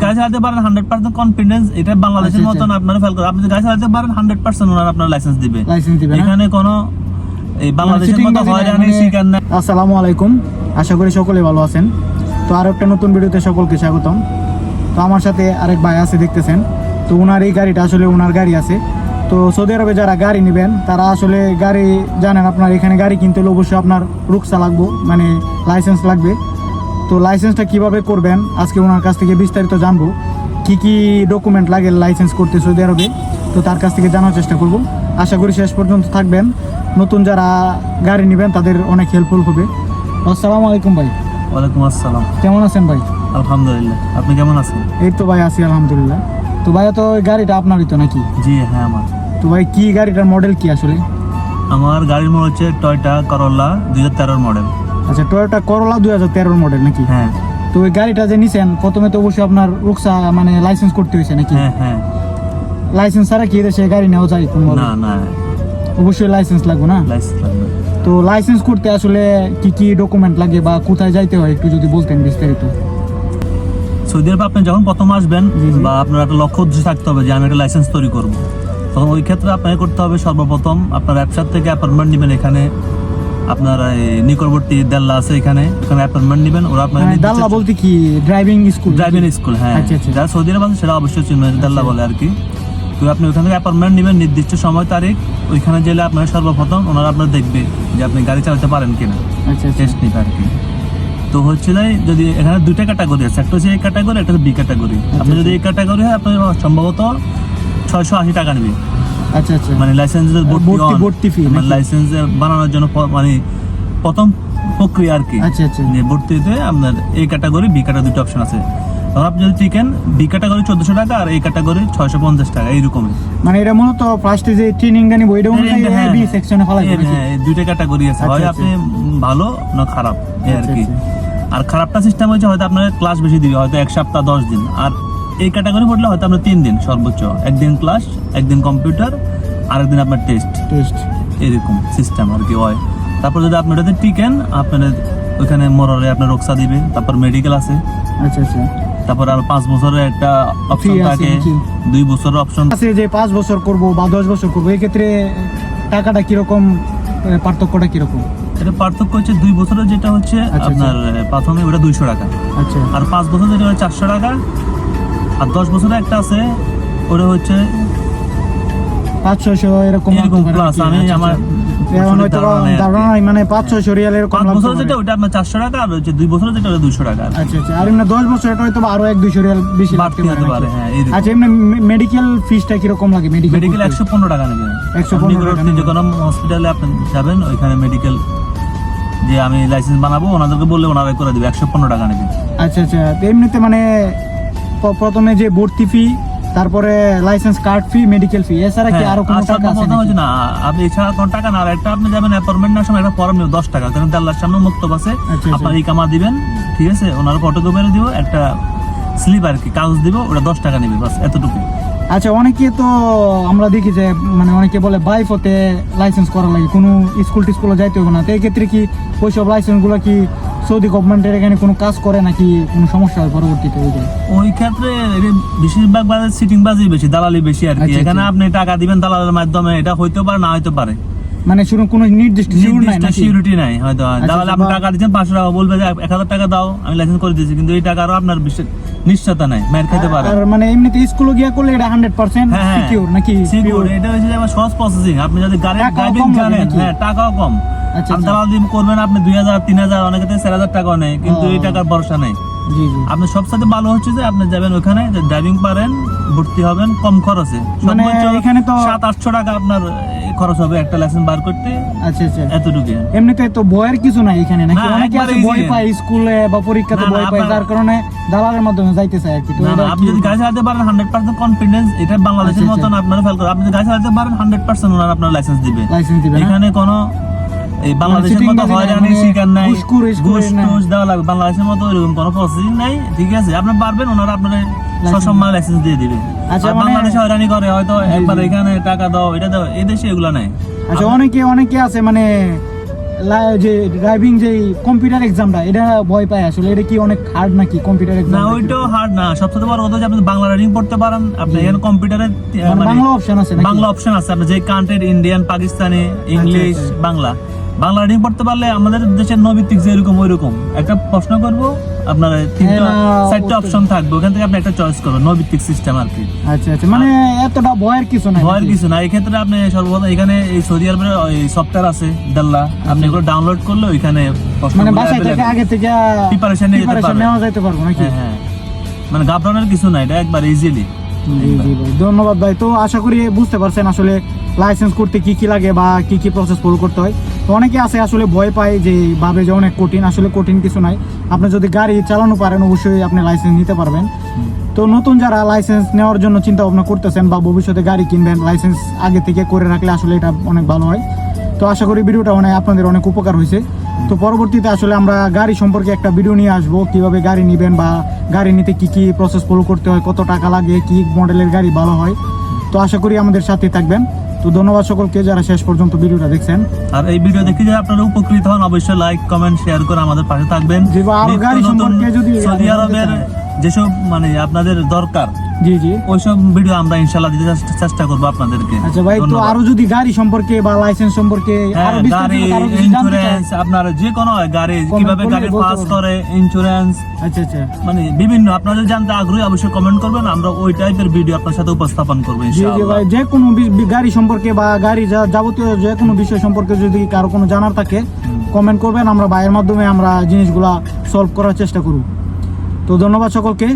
গাড়ি চালাতে পারেন 100% কনফিডেন্স, এটা বাংলাদেশের মতন আপনারা ফেল করে আপনি গাড়ি চালাতে পারেন 100% ওনারা আপনার লাইসেন্স দিবে। এখানে কোনো এই বাংলাদেশের মতো হয়রানি শিকার না। আসসালামু আলাইকুম, আশা করি সকলে ভালো আছেন। তো আর একটা নতুন ভিডিওতে সকলকে স্বাগতম। তো আমার সাথে আরেক ভাই আছে দেখতেছেন, তো ওনার এই গাড়িটা আসলে ওনার গাড়ি আছে। তো সৌদি আরবে যারা গাড়ি নেবেন তারা আসলে গাড়ি জানেন, আপনার এখানে গাড়ি কিনতে হলে অবশ্যই আপনার রুকসা লাগবে, মানে লাইসেন্স লাগবে। তো লাইসেন্সটা কিভাবে করবেন আজকে ওনার কাছ থেকে বিস্তারিত জানবো, কি কি ডকুমেন্ট লাগে লাইসেন্স করতে সৌদি আরবে, তো তার কাছ থেকে জানার চেষ্টা করব। আশা করি শেষ পর্যন্ত থাকবেন, নতুন যারা গাড়ি নেবেন তাদের অনেক হেল্পফুল হবে। আসসালামু আলাইকুম ভাই। ওয়ালাইকুম আসসালাম। কেমন আছেন ভাই? আলহামদুলিল্লাহ, আপনি কেমন আছেন? এই তো ভাই আছি আলহামদুলিল্লাহ। তো ভাইয়া তো এই গাড়িটা আপনারই তো নাকি? জি হ্যাঁ আমার। তো ভাই কি গাড়িটার মডেল কি আসলে? আমার গাড়ির মডেল হচ্ছে টয়োটা করোলা 2013 মডেল। আচ্ছা, টয়োটা করোলা 2013 মডেল নাকি? হ্যাঁ। তো ওই গাড়িটা যে নিছেন প্রথমে তো অবশ্যই আপনার রুকসা মানে লাইসেন্স করতে হয়েছে নাকি? হ্যাঁ হ্যাঁ। লাইসেন্স ছাড়া কি দেশে গাড়ি নেওয়া যায় কোনো? না না, অবশ্যই লাইসেন্স লাগবে না? লাইসেন্স লাগবে। তো লাইসেন্স করতে আসলে কি কি ডকুমেন্ট লাগে বা কোথায় যাইতে হয় একটু যদি বলতেন বিস্তারিত। সৌদি আরবে আপনি যখন প্রথম আসবেন বা আপনার একটা লক্ষ্য উদ্দেশ্য থাকতে হবে যে আমি একটা লাইসেন্স তৈরি করব, তখন ওই ক্ষেত্রে আপনাকে করতে হবে সর্বপ্রথম আপনার ব্যবসার থেকে অ্যাপয়েন্টমেন্ট নেবেন। এখানে আপনার নিকটবর্তী দাল্লা আছে, এখানে অ্যাপয়েন্টমেন্ট নেবেন। ওরা আপনাকে দাল্লা বলতে কি? Driving school? ড্রাইভিং স্কুল, হ্যাঁ। আচ্ছা আচ্ছা। যারা সৌদি আরব আছে সেটা অবশ্যই চিনবেন, দাল্লা বলে আর কি। তো আপনি ওইখান থেকে অ্যাপয়েন্টমেন্ট নেবেন নির্দিষ্ট সময় তারিখ। ওইখানে গেলে আপনার সর্বপ্রথম ওনারা আপনার দেখবে যে আপনি গাড়ি চালাতে পারেন কিনা, আচ্ছা টেস্ট নিবে আর কি। তো হচ্ছে যদি এখানে দুইটা ক্যাটাগরি আছে, একটা হচ্ছে এ ক্যাটাগরি, একটা হচ্ছে বি ক্যাটাগরি। আপনি যদি এই ক্যাটাগরি হয় আপনি সম্ভবত 680 টাকা নেবে। আচ্ছা আচ্ছা। মানে লাইসেন্সের ভর্তি ফি, মানে লাইসেন্স বানানোর জন্য মানে প্রথম প্রক্রিয়া আর কি। আচ্ছা আচ্ছা। যে ভর্তিতে আপনার এ ক্যাটাগরি বি ক্যাটাগরি দুটো অপশন আছে। তখন আপনি যদি টিকেন বি ক্যাটাগরি 1400 টাকা আর এই ক্যাটাগরি 650 টাকা, এইরকমই। মানে এটা মূলত ফার্স্টে যে ট্রেনিংটা নিব এটা অনুযায়ী বি সেকশনে ফেলাইবো নাকি? হ্যাঁ, এই দুইটা ক্যাটাগরি আছে, হয় আপনি ভালো না খারাপ এই আর কি। আর খারাপটা সিস্টেম হচ্ছে হয়তো আপনার ক্লাস বেশি দিবে, হয়তো 1 সপ্তাহ 10 দিন। আর এই ক্যাটাগরি পড়লে হয়তো আপনার 3 দিন সর্বোচ্চ, একদিন ক্লাস, একদিন কম্পিউটার, আরেকদিন আপনার টেস্ট, এরকম সিস্টেম আর কি হয়। তারপর যদি আপনি ওটাতে টিকেন আপনার ওইখানে মরলে আপনার রক্সা দিবে। তারপর মেডিকেল আছে। আচ্ছা আচ্ছা। তারপর আর 5 বছরের একটা অপশন থাকে, 2 বছরের অপশন আছে যে 5 বছর করব বা 10 বছর করব, এই ক্ষেত্রে টাকাটা কিরকম, পার্থক্যটা কিরকম? এটা পার্থক্য হচ্ছে 2 বছরের যেটা হচ্ছে আপনার প্রথমে ওটা 200 টাকা। আচ্ছা। আর 5 বছর যেটা হচ্ছে 400 টাকা। আর 10 বছরের একটা আছে ওটা হচ্ছে 500 এরকম প্লাস। আমি আমার মানে 500 রিয়াল এরকম। 5 বছর যেটা ওটা আপনার 400 টাকা, আর হচ্ছে 2 বছর যেটা ওটা 200 টাকা। আচ্ছা আচ্ছা। আর এমনি 10 বছর এটা হয়তো আরো 1-200 রিয়াল বেশি লাগতে পারে। হ্যাঁ। আচ্ছা, এমনি মেডিকেল ফিসটা কিরকম লাগে? মেডিকেল 115 টাকা নেবে। 115 টাকা। যে কোনো হসপিটালে আপনি যাবেন, ওইখানে মেডিকেল যে আমি লাইসেন্স বানাবো ওনাদেরকে বললে ওনারা করে দিবে, 115 টাকা নেবে। আচ্ছা আচ্ছা। এমনিতে মানে প্রথমে যে ভর্তি ফি, তারপরে লাইসেন্স কার্ড ফি, মেডিকেল ফি, এছাড়া কি আরো কোনো টাকা আছে নাকি? না, আপনি এছাড়া কোনো টাকা না। আর একটা আপনি যাবেন অ্যাপয়েন্টমেন্ট নেওয়ার সময় একটা ফর্ম নেবে 10 টাকা, কারণ আল্লাহর সামনে মুক্তব আছে। আপনার ইকামা দিবেন, ঠিক আছে, ওনার ফটোকপি দিব, একটা স্লিপ আর কি কাগজ দিব, ওটা 10 টাকা নেবে, বাস এতটুকু। আচ্ছা, অনেকে তো আমরা দেখি যে মানে অনেকে বলে বাইফতে লাইসেন্স করা লাগে, কোনো স্কুলে যাইতে হবে না। তো এই ক্ষেত্রে কি ওইসব লাইসেন্সগুলো কি সৌদি গভর্নমেন্টের এখানে কোনো কাজ করে নাকি কোনো সমস্যা হয় পরবর্তীতে? ওই ক্ষেত্রে বেশিরভাগ বাজার সিটিং বাজি বেশি, দালালি বেশি আর কি। এখানে আপনি টাকা দিবেন দালালের মাধ্যমে, এটা হইতে পারে না হইতে পারে, মানে শুধু কোনো নির্দিষ্ট সিকিউরিটি নাই। হয়তো দালালে আপনি টাকা দিচ্ছেন 500 টাকা, বলবে যে 1000 টাকা দাও, আমি লাইসেন্স করে দিয়েছি, কিন্তু এই টাকারও আপনার নিশ্চয়তা নাই, মার খেতে পারে। আর মানে এমনিতে স্কুলে গিয়া করলে এটা 100% সিকিউর নাকি? সিকিউর। এটা হচ্ছে আমার সহজ প্রসেসিং। আপনি যদি গাড়ি ড্রাইভিং জানেন, হ্যাঁ, টাকাও কম। আপনি দালাল দিন করবেন, আপনি 2000 3000 অনেকে 4000 টাকাও নেয়, কিন্তু এই টাকার ভরসা নেই। আপনার সবসাথে ভালো হচ্ছে যে আপনি যাবেন ওখানে, ড্রাইভিং পারেন, ভর্তি হবেন কম খরচে। মানে এখানে তো 700-800 টাকা আপনার খরচ হবে একটা লাইসেন্স বার করতে। আচ্ছা আচ্ছা। এতটুকু। এমনিতে তো ভয়ের কিছু নাই এখানে নাকি? অনেকে আছে ভয় পায় স্কুলে বা পরীক্ষাতে ভয় পায়, যার কারণে দালালের মাধ্যমে যাইতে চায় আর কি। তো আপনি যদি গাড়ি চালাতে পারেন 100% কনফিডেন্স, এটা বাংলাদেশের মতন আপনারা ফেল করে। আপনি যদি গাড়ি চালাতে পারেন 100% ওনারা আপনার লাইসেন্স দিবে। এখানে কোনো এই বাংলাদেশের মতো হয়রানি শিকার নাই, ঘুষ দেওয়া লাগবে, বাংলাদেশের মতো এরকম কোনো প্রসেসিং নাই, ঠিক আছে। আপনি পারবেন, ওনারা আপনার সসম্মান লাইসেন্স দিয়ে দিবে। আচ্ছা, বাংলাদেশে হয়রানি করে হয়তো একবার এখানে টাকা দাও, এটা দাও, এই দেশে এগুলো নাই। আচ্ছা, অনেকে আছে মানে যে ড্রাইভিং যে কম্পিউটার এক্সামটা এটা ভয় পায় আসলে, এটা কি অনেক হার্ড নাকি কম্পিউটার না এক্সাম? ওইটাও হার্ড না, সবচেয়ে বড় কথা যে আপনি বাংলা রাইডিং পড়তে পারেন, আপনি এখানে কম্পিউটারে বাংলা অপশন আছে নাকি? বাংলা অপশন আছে, আপনি যে কান্ট্রির ইন্ডিয়ান, পাকিস্তানি, ইংলিশ, আচ্ছা। বাংলা রাইডিং পড়তে পারলে আমাদের দেশের নৈতিক যে এরকম ওইরকম একটা প্রশ্ন করব, আপনার তিনটা হ্যাঁ, চারটা অপশন থাকবে, ওখান থেকে আপনি একটা চয়েস করবেন, নৈতিক সিস্টেম আর কি। আচ্ছা আচ্ছা, মানে এতটা ভয়ের কিছু নাই ভয়ের নাকি? কিছু না, এই ক্ষেত্রে আপনি সর্বপ্রথম এখানে এই সৌদি আরবের সফটওয়্যার আছে দেল্লা, আপনি এগুলো ডাউনলোড করলে ওইখানে মানে বাসায় থেকে আগে থেকে Preparation নিয়ে যেতে preparation পারবেন। নেওয়া যাইতে পারবো নাকি? হ্যাঁ হ্যাঁ, মানে ঘাবড়ানোর কিছু নাই, এটা একবার ইজিলি। জি জি ভাই, ধন্যবাদ ভাই। তো আশা করি বুঝতে পারছেন আসলে লাইসেন্স করতে কি কি লাগে বা কি কি প্রসেস ফলো করতে হয়। তো অনেকে আছে আসলে ভয় পায় যে ভাবে যে অনেক কঠিন, আসলে কঠিন কিছু নাই। আপনি যদি গাড়ি চালানো পারেন অবশ্যই আপনি লাইসেন্স নিতে পারবেন। তো নতুন যারা লাইসেন্স নেওয়ার জন্য চিন্তা ভাবনা করতেছেন বা ভবিষ্যতে গাড়ি কিনবেন, লাইসেন্স আগে থেকে করে রাখলে আসলে এটা অনেক ভালো হয়। তো আশা করি ভিডিওটা আপনাদের অনেক উপকার হয়েছে। তো পরবর্তীতে আসলে আমরা গাড়ি সম্পর্কে একটা ভিডিও নিয়ে আসবো, কিভাবে গাড়ি নেবেন বা গাড়ি নিতে কি কি প্রসেস ফলো করতে হয়, কত টাকা লাগে, কি মডেলের গাড়ি ভালো হয়। তো আশা করি আমাদের সাথে থাকবেন। তো ধন্যবাদ সকলকে যারা শেষ পর্যন্ত ভিডিওটা দেখছেন। আর এই ভিডিও দেখে যদি আপনারা উপকৃত হন, অবশ্যই লাইক, কমেন্ট, শেয়ার করে আমাদের পাশে থাকবেন। জি বা আরো নিত্য গাড়ি নতুন সম্পর্কে যদি সৌদি আরবের যেসব মানে আপনাদের দরকার, জি জি ওইসব ভিডিও আমরা ইনশাআল্লাহ দিতে চেষ্টা করবো আপনাদেরকে। আচ্ছা ভাই, তো ধন্যবাদ। আরো যদি গাড়ি সম্পর্কে বা লাইসেন্স সম্পর্কে হ্যাঁ, আরো গাড়ি, বিস্তারিত কারো কিছু জানতে চান, ইন্স্যুরেন্স, আপনার যে কোনো গাড়ি Comment কিভাবে করলে গাড়ি বলতে পাস পারবেন। করে, ইন্স্যুরেন্স, আচ্ছা আচ্ছা, মানে বিভিন্ন আপনাদের জানতে আগ্রহী, অবশ্যই কমেন্ট করবেন, আমরা ওই টাইপের ভিডিও আপনার সাথে উপস্থাপন করবো জি জি ইনশাআল্লাহ। ভাই, যে কোনো গাড়ি সম্পর্কে বা গাড়ি যাবতীয় যে কোনো বিষয় সম্পর্কে যদি কারো কোনো জানার থাকে কমেন্ট করবেন, আমরা ভাইয়ের মাধ্যমে আমরা জিনিসগুলা সলভ করার চেষ্টা করব। তো ধন্যবাদ সকলকে।